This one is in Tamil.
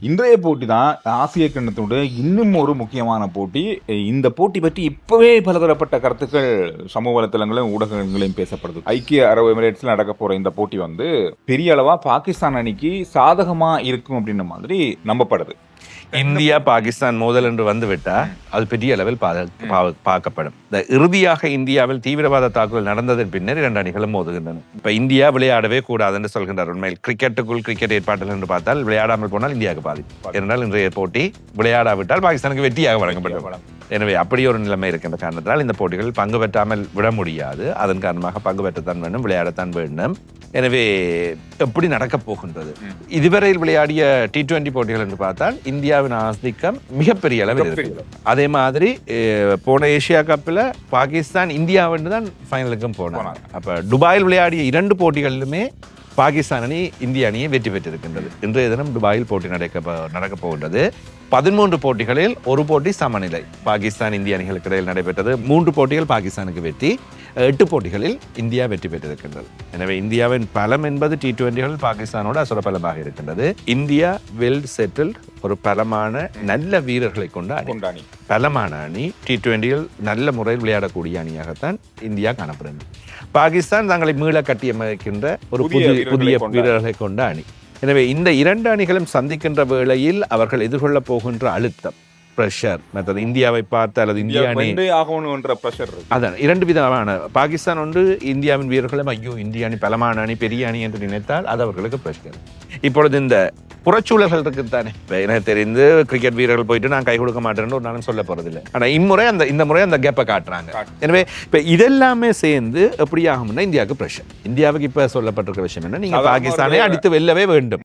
இன்றைய போட்டி தான் ஆசிய கிண்ணத்தினுடைய இன்னும் ஒரு முக்கியமான போட்டி. இந்த போட்டி பற்றி இப்பவே பலதரப்பட்ட கருத்துக்கள் சமூக வலைத்தளங்களும் ஊடகங்களையும் பேசப்படுது. ஐக்கிய அரபு எமிரேட்ஸ்ல நடக்க போற இந்த போட்டி வந்து பெரிய அளவா பாகிஸ்தான் அணிக்கு சாதகமா இருக்கும் அப்படின்ற மாதிரி நம்பப்படுது. இந்தியா பாகிஸ்தான் மோதல் என்று வந்துவிட்டா அது பெரிய அளவில் பார்க்கப்படும். இறுதியாக இந்தியாவில் தீவிரவாத தாக்குதல் நடந்ததன் பின்னர் இரண்டு அணிகளும் மோதுகின்றன. இப்ப இந்தியா விளையாடவே கூடாது என்று சொல்கின்றார். உண்மையில் கிரிக்கெட் ஏற்பாடுகள் என்று பார்த்தால் விளையாடாமல் போனால் இந்தியாவுக்கு பாதிப்பு. ஏனென்றால் இன்றைய போட்டி விளையாடாவிட்டால் பாகிஸ்தானுக்கு வெற்றியாக வழங்கப்படும். எனவே அப்படி ஒரு நிலைமை இருக்கின்ற காரணத்தால் இந்த போட்டிகளில் பங்கு பெற்றாமல் விட முடியாது. அதன் காரணமாக பங்கு பெற்றத்தான் வேண்டும், விளையாடத்தான் வேண்டும். எனவே எப்படி நடக்கப் போகின்றது? இதுவரையில் விளையாடிய T20 போட்டிகள் என்று பார்த்தால் இந்தியாவின் ஆதிக்கம் மிகப்பெரிய அளவில் இருக்கு. அதே மாதிரி போன ஏசியா கப்பில் பாகிஸ்தான் இந்தியாவின் தான் ஃபைனலுக்கும் போனாங்க. அப்ப துபாயில் விளையாடிய 2 போட்டிகளிலுமே பாகிஸ்தான் அணி இந்திய அணியை வெற்றி பெற்றிருக்கின்றது. இன்றைய தினம் துபாயில் போட்டி நடக்க போகின்றது. 13 போட்டிகளில் ஒரு போட்டி சமநிலை பாகிஸ்தான் இந்திய அணிகளுக்கு இடையில் நடைபெற்றது. 3 போட்டிகள் பாகிஸ்தானுக்கு வெற்றி, 8 போட்டிகளில் இந்தியா வெற்றி பெற்றிருக்கின்றது. எனவே இந்தியாவின் பலம் என்பது T20கள் பாகிஸ்தானோடு அசுரபலமாக இருக்கின்றது. இந்தியா வெல் செட்டில், ஒரு பலமான நல்ல வீரர்களை கொண்ட அணி, பலமான அணி. T20யில் நல்ல முறையில் விளையாடக்கூடிய அணியாகத்தான் இந்தியா காணப்படுகிறது. பாகிஸ்தான் தங்களை மீள கட்டியமைக்கின்ற ஒரு புதிய வீரர்களை கொண்ட அணி. எனவே இந்த 2 அணிகளும் சந்திக்கின்ற வேளையில் அவர்கள் எதிர்கொள்ள போகின்ற அழுத்தம், பிரஷர், மற்றது இந்தியாவை பார்த்து அல்லது இந்தியா அணி அதான் 2 விதமான. பாகிஸ்தான் ஒன்று இந்தியாவின் வீரர்களும் ஐயோ இந்திய அணி பலமான அணி, பெரிய அணி என்று நினைத்தால் அது அவர்களுக்கு பிரஷர். இப்பொழுது இந்த புறச்சூழல்கள் இருக்குத்தானே. எனக்கு தெரிந்து கிரிக்கெட் வீரர்கள் போயிட்டு நான் கை கொடுக்க மாட்டேன்னு ஒரு நாளும் சொல்ல போறதில்லை. ஆனா இந்த முறை அந்த கேப்பை காட்டுறாங்க. எனவே இப்ப இதெல்லாமே சேர்ந்து எப்படி ஆகும்னா இந்தியாவுக்கு பிரஷர். இந்தியாவுக்கு இப்ப சொல்லப்பட்டிருக்க விஷயம் என்ன, நீங்க பாகிஸ்தானை அடித்து வெல்லவே வேண்டும்.